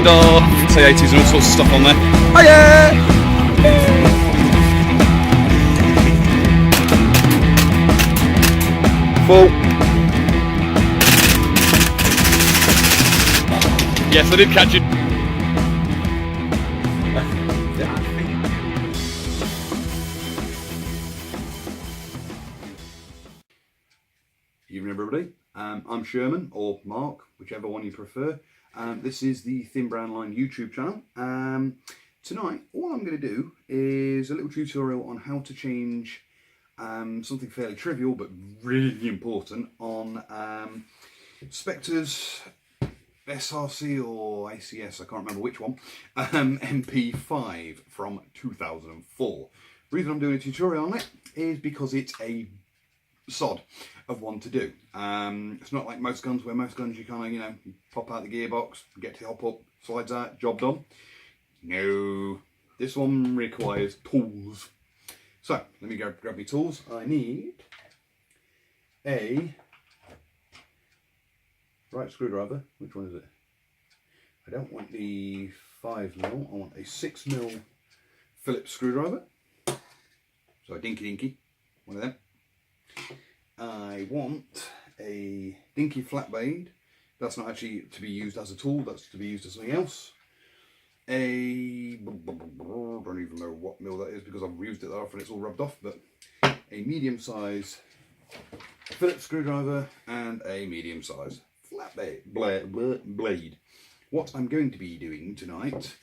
kind of T80s and all sorts of stuff on there. Oh yeah! Full. Yes, I did catch it. Evening everybody, I'm Sherman, or Mark, whichever one you prefer. This is the Thin Brown Line YouTube channel. Tonight, all I'm going to do is a little tutorial on how to change something fairly trivial but really important on Spectre's SRC or ACS, I can't remember which one, MP5 from 2004. The reason I'm doing a tutorial on it is because it's a sod of one to do. It's not like most guns, where most guns you kind of, you know, pop out the gearbox, get to hop up, slides out, job done. No, this one requires tools. So let me grab my tools. I need a right screwdriver. Which one is it? I don't want the 5mm, I want a 6mm Phillips screwdriver. So a dinky, one of them. I want a dinky flat blade. That's not actually to be used as a tool, that's to be used as something else. I don't even know what mill that is because I've used it that often, it's all rubbed off, but a medium size Phillips screwdriver and a medium size flat blade. What I'm going to be doing tonight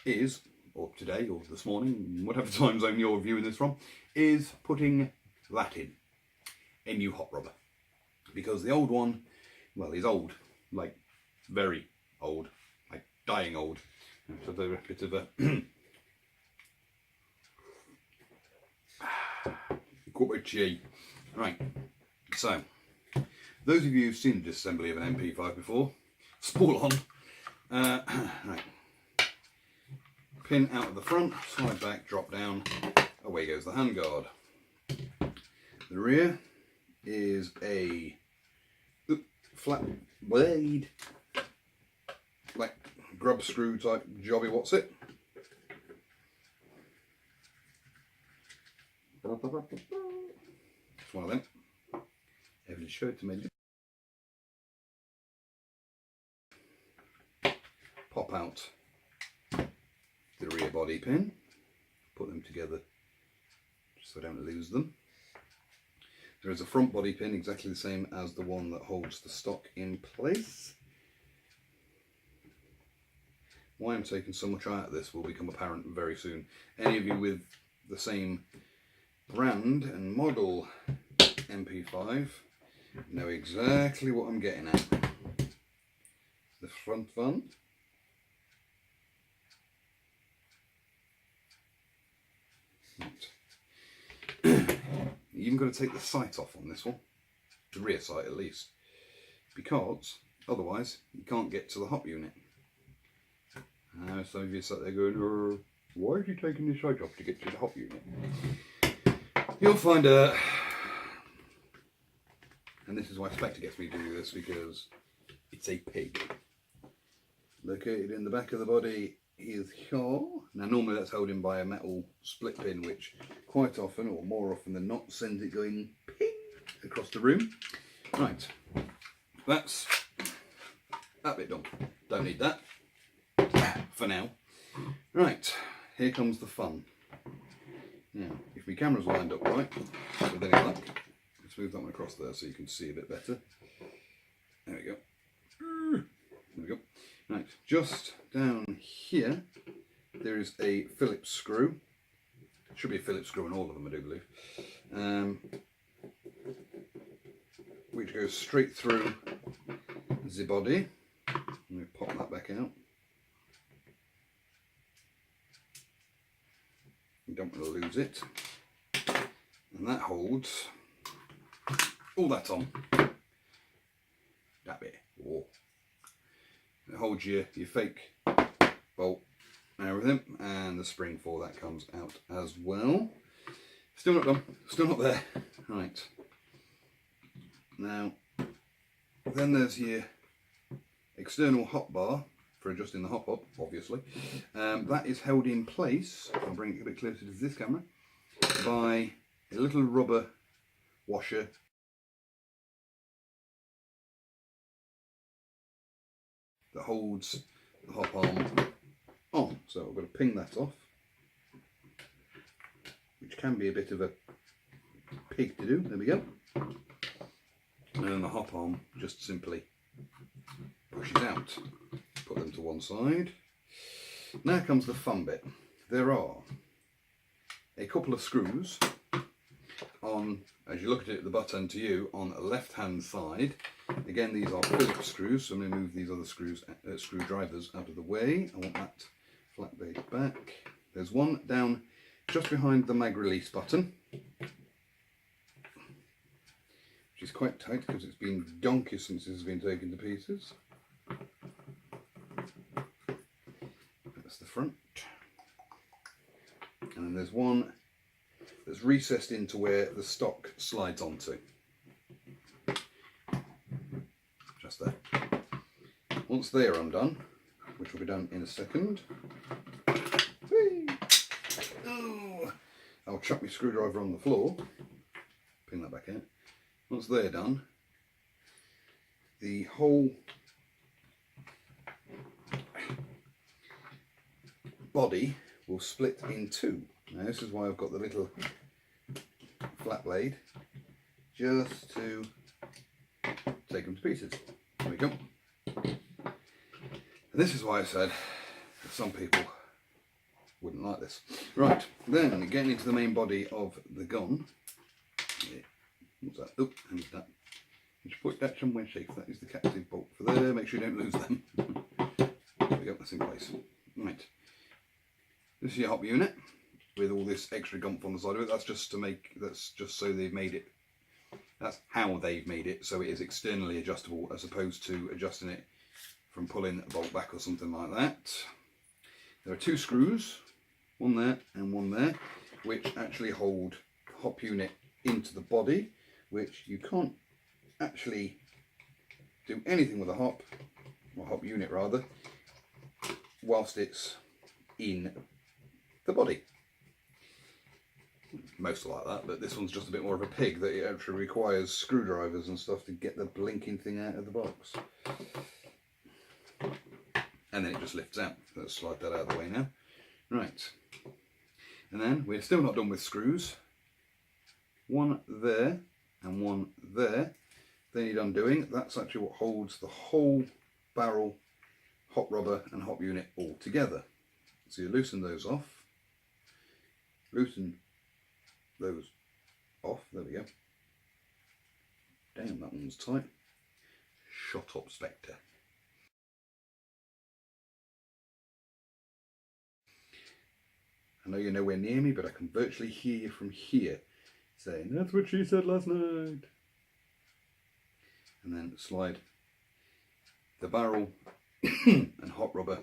is, or today or this morning, whatever time zone you're viewing this from, is putting that in. A new hot rubber, because the old one, well, is old, like very old, like dying old. So a bit of a cup of tea. Right, so those of you who've seen the disassembly of an MP5 before, spool on. Right, pin out of the front, slide back, drop down, away goes the handguard. The rear is a flat blade, like grub screw type jobby, what's it? It's one of them. Evelyn showed to me. Pop out the rear body pin, put them together so I don't lose them. There is a front body pin exactly the same as the one that holds the stock in place. Why I'm taking so much out of this will become apparent very soon. Any of you with the same brand and model MP5 know exactly what I'm getting at. The front one. Right. You're even going to take the sight off on this one, the rear sight at least, because otherwise you can't get to the hop unit. Some of you sat there going, why are you taking the sight off to get to the hop unit? You'll find out. And this is why Spectre gets me to do this, because it's a pig. Located in the back of the body is here. Now normally that's held in by a metal split pin, which quite often, or more often than not, sends it going ping across the room. Right, that's that bit done. Don't need that for now. Right, here comes the fun. Now, if my camera's lined up right, with any luck, let's move that one across there so you can see a bit better. There we go. There we go. Right, just down here, there is a Phillips screw. Should be a Phillips screw in all of them, I do believe. Which goes straight through the body. Let me pop that back out. You don't want to lose it. And that holds all that on. That bit. Whoa. It holds your fake bolt and everything, and the spring for that comes out as well. Still not done, still not there. Right. Now, then there's your external hotbar for adjusting the hop up, obviously. That is held in place, I'll bring it a bit closer to this camera, by a little rubber washer that holds the hop arm on. So I've got to ping that off, which can be a bit of a pig to do. There we go. And then the hop arm just simply pushes out. Put them to one side. Now comes the fun bit. There are a couple of screws on, as you look at it, the butt end to you, on the left hand side. Again, these are Phillips screws, so I'm going to move these other screwdrivers out of the way. I want that flat blade back. There's one down just behind the mag release button, which is quite tight because it's been donkey since this has been taken to pieces. That's the front. And then there's one that's recessed into where the stock slides onto. Just there. Once they're undone, which will be done in a second, I'll chuck my screwdriver on the floor, ping that back out. Once they're done, the whole body will split in two. Now this is why I've got the little flat blade, just to take them to pieces. There we go. And this is why I said that some people wouldn't like this. Right, then getting into the main body of the gun. What's that? Oh, and that. Just put that somewhere safe. That is the captive bolt for there. Make sure you don't lose them. There we go, that's in place. Right. This is your hop unit with all this extra gump on the side of it. That's just to make, that's just so they've made it, that's how they've made it so it is externally adjustable as opposed to adjusting it from pulling a bolt back or something like that. There are two screws, one there and one there, which actually hold the hop unit into the body, which you can't actually do anything with a hop, or hop unit rather, whilst it's in the body. Most are like that, but this one's just a bit more of a pig, that it actually requires screwdrivers and stuff to get the blinking thing out of the box. And then it just lifts out. Let's slide that out of the way now. Right. And then we're still not done with screws. One there and one there. They need undoing. That's actually what holds the whole barrel, hop rubber and hop unit all together. So you loosen those off. Loosen those off. There we go. Damn, that one's tight. Shut up, Spectre. I know you're nowhere near me, but I can virtually hear you from here saying, "That's what she said last night." And then slide the barrel and hop rubber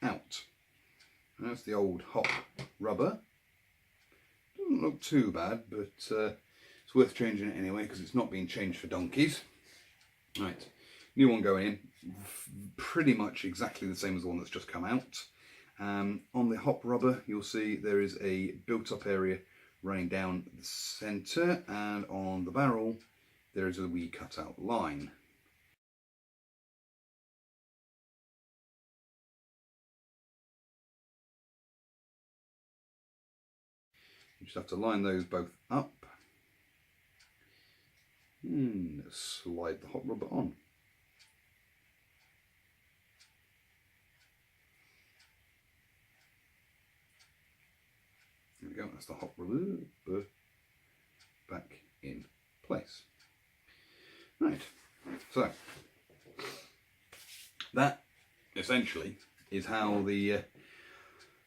out. And that's the old hop rubber. Doesn't look too bad, but it's worth changing it anyway because it's not being changed for donkeys. Right, new one going in, pretty much exactly the same as the one that's just come out. On the hop rubber, you'll see there is a built-up area running down the centre, and on the barrel there is a wee cut-out line. You just have to line those both up. Let's slide the hop rubber on. There we go, that's the hop rubber back in place. Right, so that essentially is how the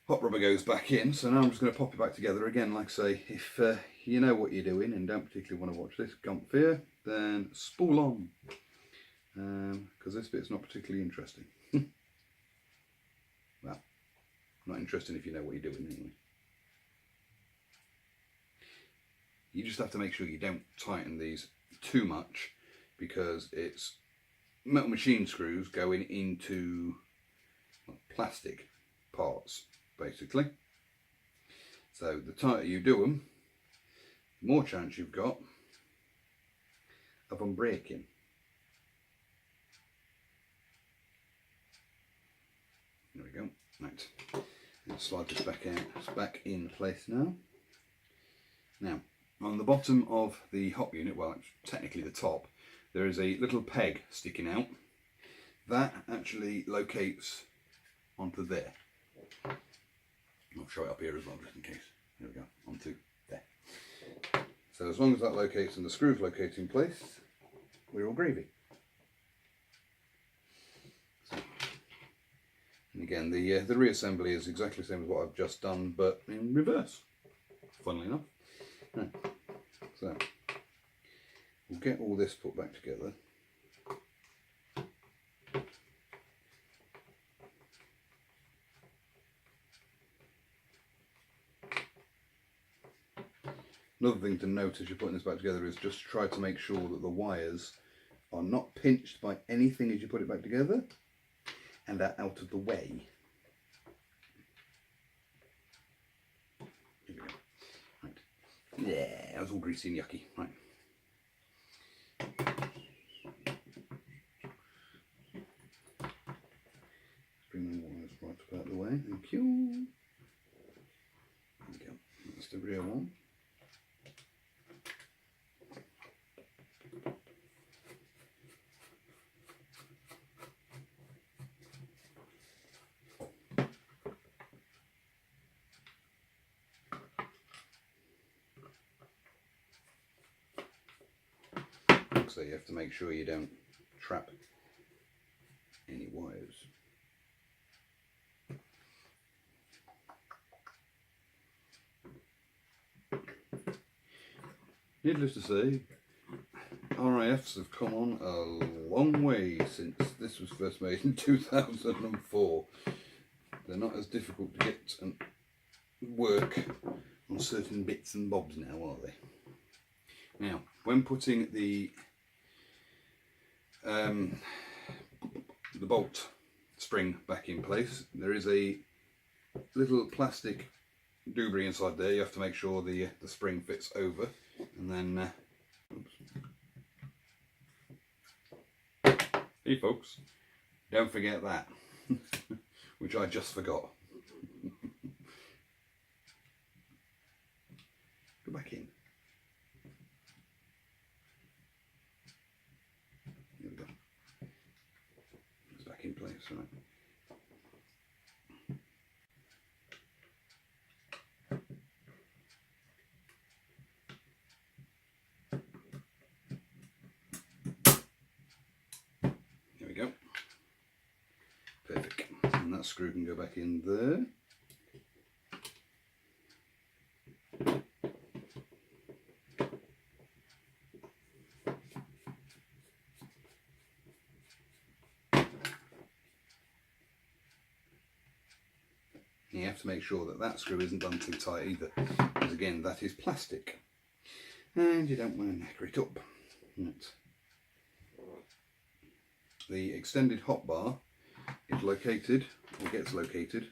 hop rubber goes back in. So now I'm just going to pop it back together again. Like I say, if you know what you're doing and don't particularly want to watch this gump here, then spool on, because this bit's not particularly interesting. Well, not interesting if you know what you're doing anyway. You just have to make sure you don't tighten these too much, because it's metal machine screws going into plastic parts, basically. So the tighter you do them, the more chance you've got of them breaking. There we go. Right. Let's slide this back out. It's back in place now. Now, on the bottom of the hop unit, well, it's technically the top, there is a little peg sticking out. That actually locates onto there. I'll show it up here as well, just in case. There we go, onto there. So as long as that locates and the screws locate in place, we're all gravy. So, and again, the reassembly is exactly the same as what I've just done, but in reverse, funnily enough. Right. So we'll get all this put back together. Another thing to note as you're putting this back together is just try to make sure that the wires are not pinched by anything as you put it back together and are out of the way. Here we go. Right. Yeah, that was all greasy and yucky. Right. Bring the wires right about the way. Thank you. There we go. That's the real one. So you have to make sure you don't trap any wires. Needless to say, RAFs have come on a long way since this was first made in 2004. They're not as difficult to get and work on certain bits and bobs now, are they? Now, when putting the bolt spring back in place, there is a little plastic doobry inside there. You have to make sure the spring fits over, and then hey folks, don't forget that, which I just forgot. Go back in. There we go. It's back in place, right? There we go. Perfect. And that screw can go back in there. You have to make sure that that screw isn't done too tight either, because again, that is plastic and you don't want to knacker it up. Right. The extended hot bar is located, or gets located,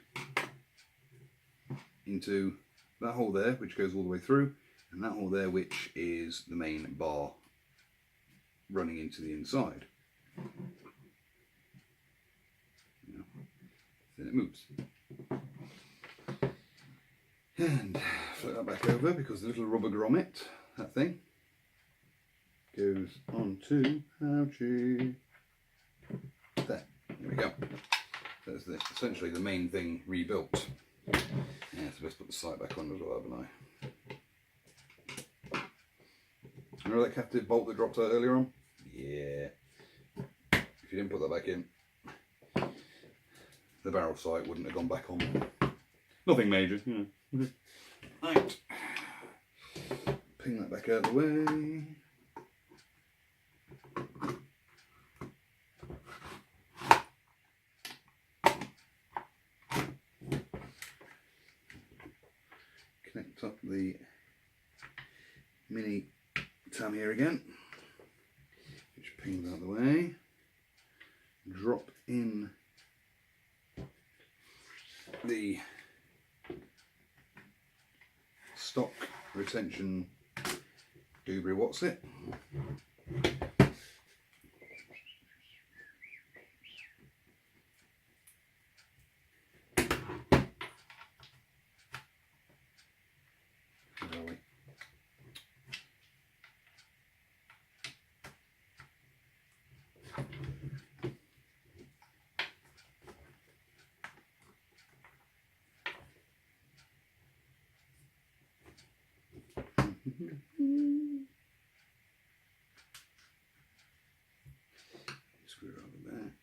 into that hole there, which goes all the way through, and that hole there, which is the main bar running into the inside. Then it moves. And flip that back over, because the little rubber grommet, that thing, goes onto ouchie. There we go. That's essentially the main thing rebuilt. Yeah, so let's put the sight back on as well, haven't I? Remember that captive bolt that dropped out earlier on? Yeah. If you didn't put that back in, the barrel sight wouldn't have gone back on. Nothing major, you know. Right. Ping that back out of the way. Connect up the mini tam here again, which pings out of the way. Drop in the stock retention Dewberry what's it. Screw it on the back.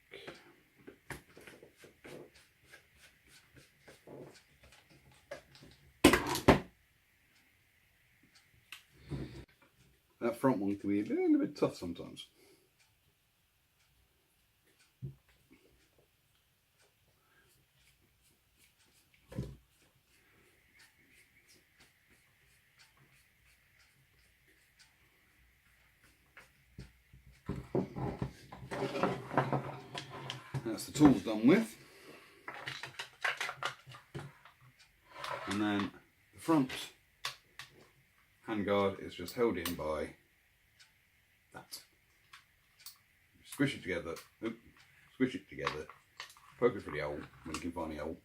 That front one can be a little bit tough sometimes. That's the tools done with. And then the front handguard is just held in by that. Squish it together, squish it together, poke it for the hole when you can find the hole.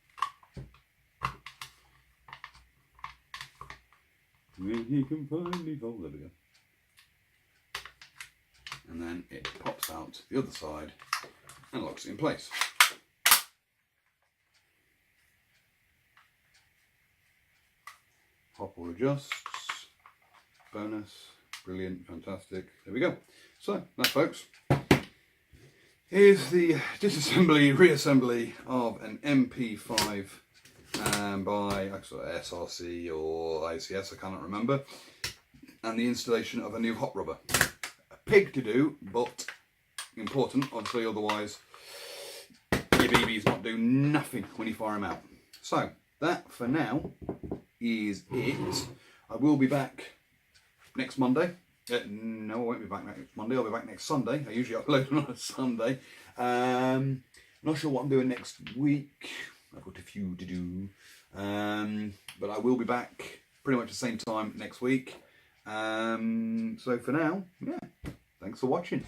When you can find the hole, there we go. And then it pops out the other side and locks it in place. Hop or adjusts, bonus, brilliant, fantastic. There we go. So that, folks, is the disassembly, reassembly of an MP5 by SRC or ICS, I cannot remember, and the installation of a new hot rubber. A pig to do, but important, obviously, otherwise your BB's not doing nothing when you fire them out. So that for now is it. I will be back next Monday. No, I won't be back next Monday. I'll be back next Sunday. I usually upload on a Sunday. Not sure what I'm doing next week. I've got a few to do. But I will be back pretty much the same time next week. So for now, yeah, thanks for watching.